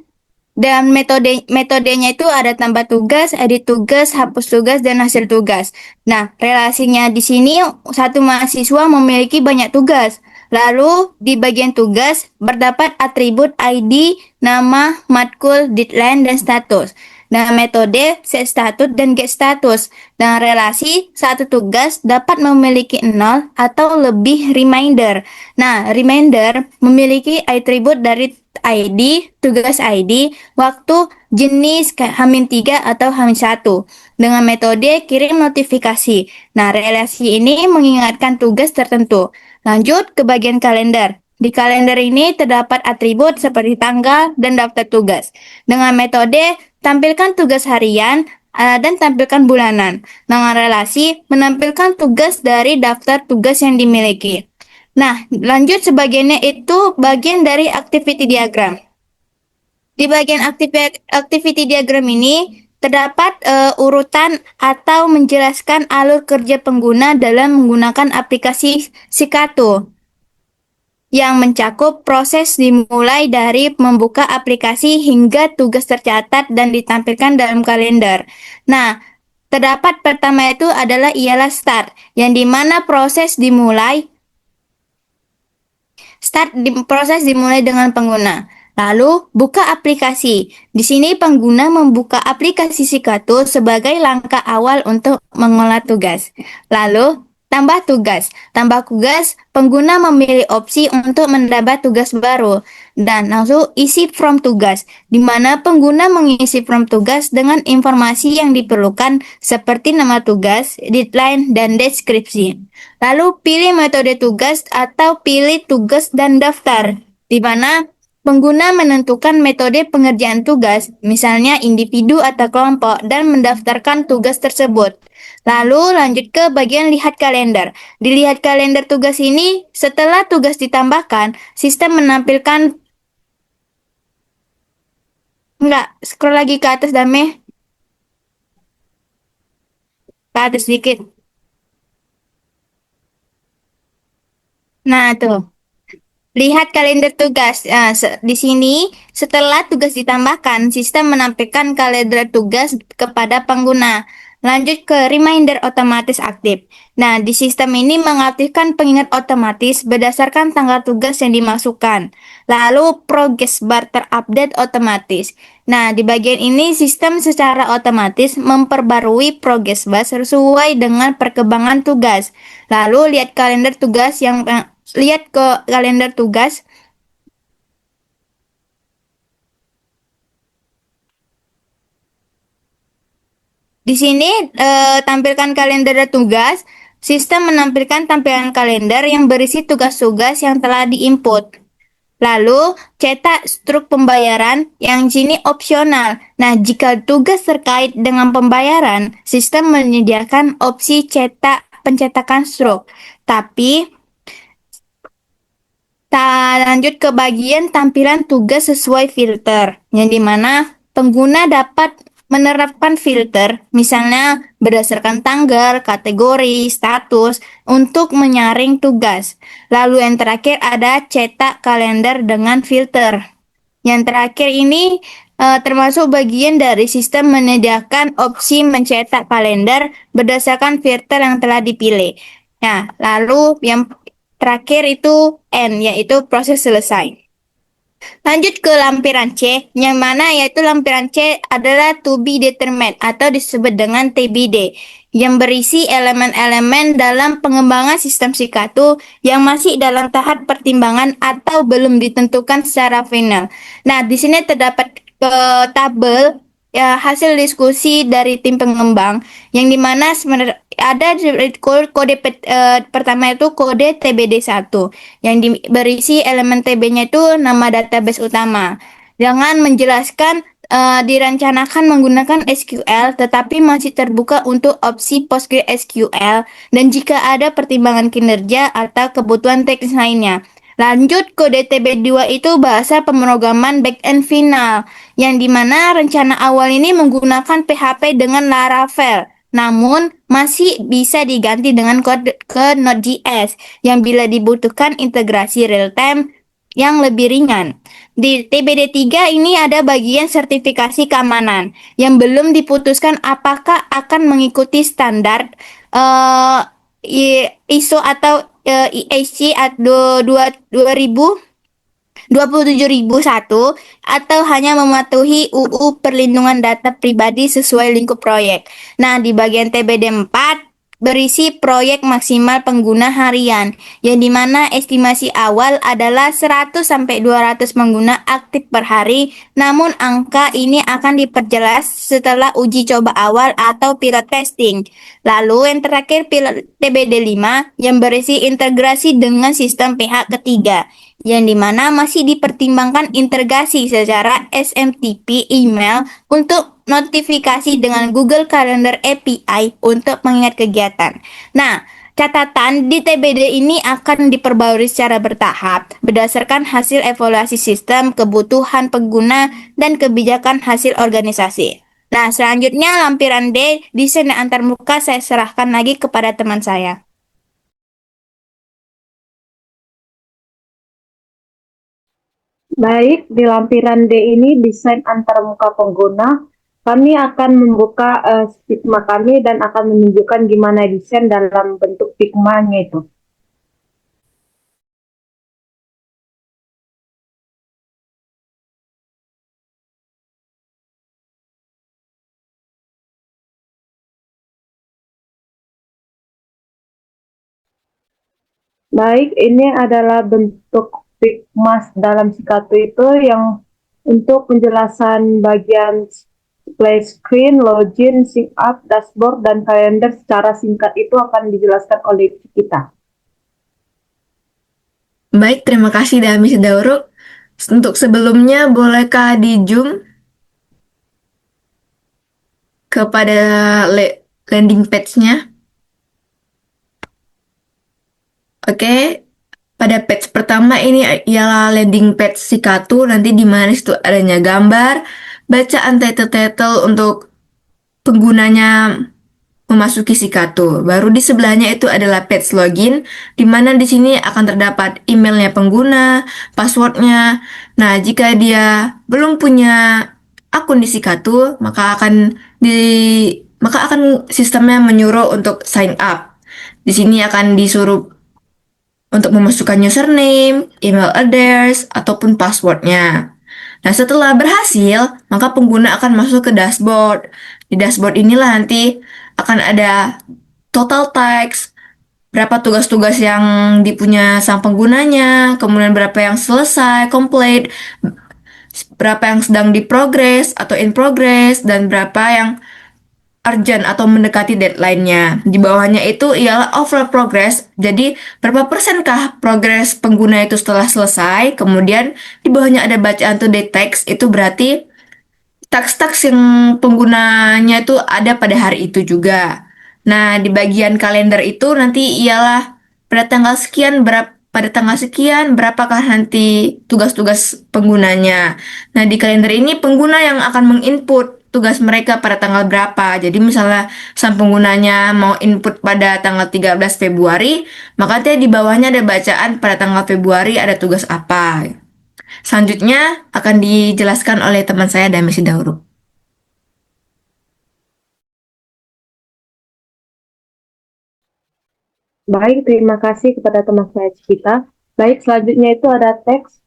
metodenya itu ada tambah tugas, edit tugas, hapus tugas, dan hasil tugas. Nah, relasinya di sini satu mahasiswa memiliki banyak tugas. Lalu di bagian tugas terdapat atribut ID, nama, matkul, deadline, dan status. Nah, metode set status dan get status. Dan relasi satu tugas dapat memiliki 0 atau lebih reminder. Nah, reminder memiliki atribut dari ID, tugas ID, waktu, jenis, H-3 atau H-1. Dengan metode kirim notifikasi. Nah, relasi ini mengingatkan tugas tertentu. Lanjut ke bagian kalender. Di kalender ini terdapat atribut seperti tanggal dan daftar tugas. Dengan metode tampilkan tugas harian dan tampilkan bulanan. Dengan relasi menampilkan tugas dari daftar tugas yang dimiliki. Nah, lanjut sebagiannya itu bagian dari activity diagram. Di bagian activity diagram ini terdapat urutan atau menjelaskan alur kerja pengguna dalam menggunakan aplikasi Sikato yang mencakup proses dimulai dari membuka aplikasi hingga tugas tercatat dan ditampilkan dalam kalender. Nah, terdapat pertama itu ialah start, yang dimana proses dimulai dengan pengguna. Lalu, buka aplikasi. Di sini pengguna membuka aplikasi Sikato sebagai langkah awal untuk mengolah tugas. Lalu, tambah tugas. Tambah tugas, pengguna memilih opsi untuk menambah tugas baru. Dan langsung isi form tugas, di mana pengguna mengisi form tugas dengan informasi yang diperlukan seperti nama tugas, deadline, dan deskripsi. Lalu pilih metode tugas atau pilih tugas dan daftar, di mana pengguna menentukan metode pengerjaan tugas, misalnya individu atau kelompok, dan mendaftarkan tugas tersebut. Lalu lanjut ke bagian lihat kalender. Dilihat kalender tugas ini, setelah tugas ditambahkan, sistem menampilkan. Enggak, scroll lagi ke atas, Dame. Ke atas sedikit. Nah, tuh. Lihat kalender tugas. Di sini, setelah tugas ditambahkan, sistem menampilkan kalender tugas kepada pengguna. Lanjut ke reminder otomatis aktif. Nah, di sistem ini mengaktifkan pengingat otomatis berdasarkan tanggal tugas yang dimasukkan. Lalu, progress bar terupdate otomatis. Nah, di bagian ini sistem secara otomatis memperbarui progress bar sesuai dengan perkembangan tugas. Lalu, lihat ke kalender tugas. Di sini tampilkan kalender tugas. Sistem menampilkan tampilan kalender yang berisi tugas-tugas yang telah diinput. Lalu, cetak struk pembayaran yang sini opsional. Nah, jika tugas terkait dengan pembayaran, sistem menyediakan opsi pencetakan struk. Tapi, lanjut ke bagian tampilan tugas sesuai filter, yang dimana pengguna dapat menerapkan filter, misalnya berdasarkan tanggal, kategori, status, untuk menyaring tugas. Lalu yang terakhir ada cetak kalender dengan filter. Yang terakhir ini termasuk bagian dari sistem menyediakan opsi mencetak kalender berdasarkan filter yang telah dipilih. Nah, lalu yang terakhir itu N, yaitu proses selesai. Lanjut ke lampiran C, yang mana yaitu lampiran C adalah to be determined atau disebut dengan TBD, yang berisi elemen-elemen dalam pengembangan sistem Sikato yang masih dalam tahap pertimbangan atau belum ditentukan secara final. Nah, di sini terdapat tabel hasil diskusi dari tim pengembang yang dimana sebenarnya ada pertama itu kode TBD1 yang berisi elemen TB-nya itu nama database utama. Dengan menjelaskan direncanakan menggunakan SQL tetapi masih terbuka untuk opsi PostgreSQL dan jika ada pertimbangan kinerja atau kebutuhan teknis lainnya. Lanjut, kode TB2 itu bahasa pemrograman backend final, yang dimana rencana awal ini menggunakan PHP dengan Laravel, namun masih bisa diganti dengan kode ke Node.js yang bila dibutuhkan integrasi real-time yang lebih ringan. Di TBD3 ini ada bagian sertifikasi keamanan yang belum diputuskan apakah akan mengikuti standar ISO atau ESG 27001 atau hanya mematuhi UU Perlindungan Data Pribadi sesuai lingkup proyek. Nah, di bagian TBD 4 berisi proyek maksimal pengguna harian, yang dimana estimasi awal adalah 100-200 pengguna aktif per hari, namun angka ini akan diperjelas setelah uji coba awal atau pilot testing. Lalu yang terakhir TBD 5 yang berisi integrasi dengan sistem pihak ketiga, yang dimana masih dipertimbangkan integrasi secara SMTP email untuk notifikasi dengan Google Calendar API untuk mengingat kegiatan. Nah, catatan di TBD ini akan diperbarui secara bertahap berdasarkan hasil evaluasi sistem, kebutuhan pengguna, dan kebijakan hasil organisasi. Nah, selanjutnya lampiran D, desain antarmuka saya serahkan lagi kepada teman saya. Baik, di lampiran D ini desain antarmuka pengguna. Kami akan membuka Figma kami dan akan menunjukkan gimana desain dalam bentuk Figma-nya itu. Baik, ini adalah bentuk Figma dalam Sikatu itu yang untuk penjelasan bagian play screen, login, sync up, dashboard, dan kalender secara singkat itu akan dijelaskan oleh kita. Baik, terima kasih Dami Dauro. Untuk sebelumnya, bolehkah di zoom kepada landing page-nya? Oke, pada page pertama ini ialah landing page Sikatu, nanti di mana situ adanya gambar, bacaan title-title untuk penggunanya memasuki Sikatu. Baru di sebelahnya itu adalah page login, di mana di sini akan terdapat emailnya pengguna, passwordnya. Nah, jika dia belum punya akun di Sikatu, maka akan sistemnya menyuruh untuk sign up. Di sini akan disuruh untuk memasukkan username, email address, ataupun passwordnya. Nah, setelah berhasil, maka pengguna akan masuk ke dashboard. Di dashboard inilah nanti akan ada total task, berapa tugas-tugas yang dipunya sang penggunanya, kemudian berapa yang selesai, complete, berapa yang sedang di progress atau in progress, dan berapa yang urgent atau mendekati deadline-nya. Di bawahnya itu ialah overall progress. Jadi, berapa persenkah progress pengguna itu setelah selesai. Kemudian, di bawahnya ada bacaan to date text. Itu berarti task-task yang penggunanya itu ada pada hari itu juga. Nah, di bagian kalender itu nanti ialah pada tanggal sekian berapakah nanti tugas-tugas penggunanya. Nah, di kalender ini pengguna yang akan menginput tugas mereka pada tanggal berapa. Jadi misalnya sang penggunanya mau input pada tanggal 13 Februari, maka di bawahnya ada bacaan pada tanggal Februari ada tugas apa. Selanjutnya akan dijelaskan oleh teman saya Dami Sidauro. Baik, terima kasih kepada teman saya Cikita. Baik, selanjutnya itu ada teks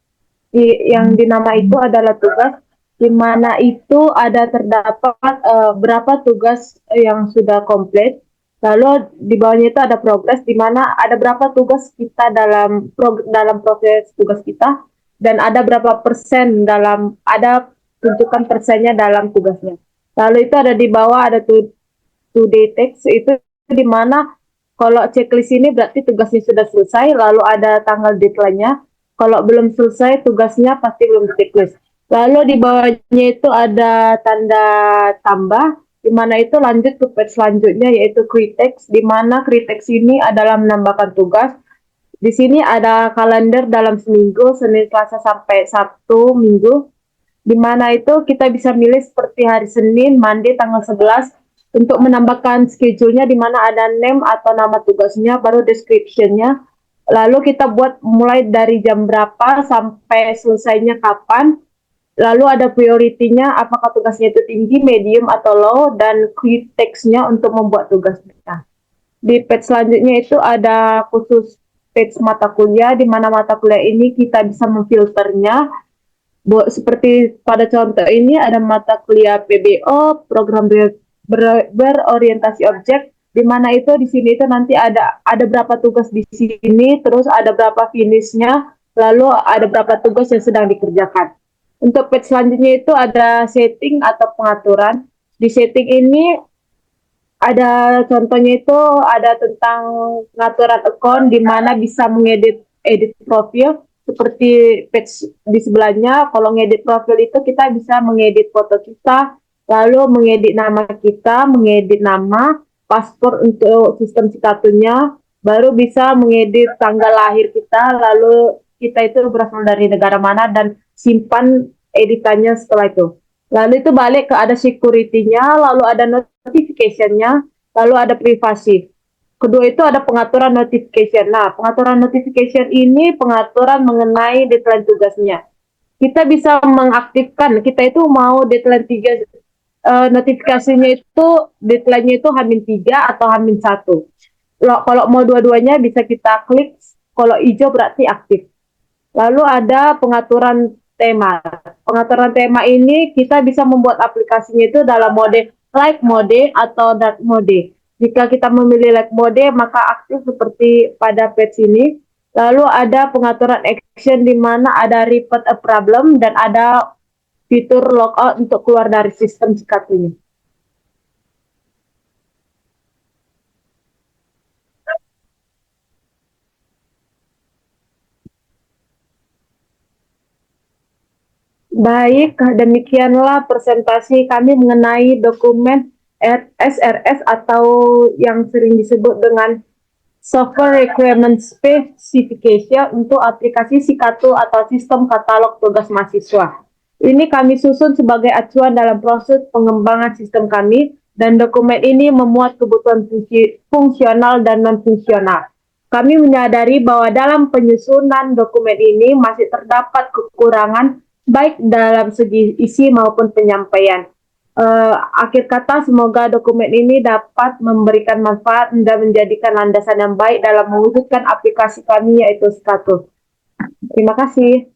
yang dinama itu adalah tugas, di mana itu ada terdapat berapa tugas yang sudah komplit. Lalu di bawahnya itu ada progres, di mana ada berapa tugas kita dalam proses tugas kita, dan ada berapa persen ada tunjukkan persennya dalam tugasnya. Lalu itu ada di bawah ada to-do text, itu di mana kalau checklist ini berarti tugasnya sudah selesai, lalu ada tanggal deadline-nya. Kalau belum selesai tugasnya pasti belum checklist. Lalu di bawahnya itu ada tanda tambah, di mana itu lanjut ke page selanjutnya yaitu create text, di mana create text ini adalah menambahkan tugas. Di sini ada kalender dalam seminggu, Senin, Selasa sampai Sabtu, Minggu, di mana itu kita bisa milih seperti hari Senin, Monday tanggal 11 untuk menambahkan schedule-nya, di mana ada name atau nama tugasnya, baru description-nya. Lalu kita buat mulai dari jam berapa sampai selesainya kapan. Lalu ada priority-nya, apakah tugasnya itu tinggi, medium, atau low, dan quick text-nya untuk membuat tugasnya. Di page selanjutnya itu ada khusus page mata kuliah, di mana mata kuliah ini kita bisa memfilternya. Seperti pada contoh ini ada mata kuliah PBO, program berorientasi objek, di mana itu di sini itu nanti ada berapa tugas di sini, terus ada berapa finishnya, lalu ada berapa tugas yang sedang dikerjakan. Untuk page selanjutnya itu ada setting atau pengaturan. Di setting ini ada contohnya itu ada tentang pengaturan account, di mana bisa mengedit profil seperti page di sebelahnya. Kalau ngedit profil itu kita bisa mengedit foto kita, lalu mengedit nama kita, mengedit nama, paspor untuk sistem sikatunya, baru bisa mengedit tanggal lahir kita, lalu kita itu berasal dari negara mana, dan simpan editannya setelah itu. Lalu itu balik ke ada security-nya, lalu ada notification-nya, lalu ada privasi. Kedua itu ada pengaturan notification. Nah, pengaturan notification ini pengaturan mengenai deadline tugasnya. Kita bisa mengaktifkan, kita itu mau deadline 3, notifikasinya itu deadline-nya itu H-3 atau H-1. Kalau mau dua-duanya bisa kita klik, kalau hijau berarti aktif. Lalu ada pengaturan tema. Pengaturan tema ini kita bisa membuat aplikasinya itu dalam mode light mode atau dark mode. Jika kita memilih light mode, maka aktif seperti pada page ini. Lalu ada pengaturan action, di mana ada report a problem dan ada fitur logout untuk keluar dari sistem sikatunya. Baik, demikianlah presentasi kami mengenai dokumen SRS atau yang sering disebut dengan Software Requirement Specification untuk aplikasi Sikatu atau sistem katalog tugas mahasiswa. Ini kami susun sebagai acuan dalam proses pengembangan sistem kami, dan dokumen ini memuat kebutuhan fungsional dan non-fungsional. Kami menyadari bahwa dalam penyusunan dokumen ini masih terdapat kekurangan baik dalam segi isi maupun penyampaian. Akhir kata, semoga dokumen ini dapat memberikan manfaat dan menjadikan landasan yang baik dalam mewujudkan aplikasi kami, yaitu Sikatu. Terima kasih.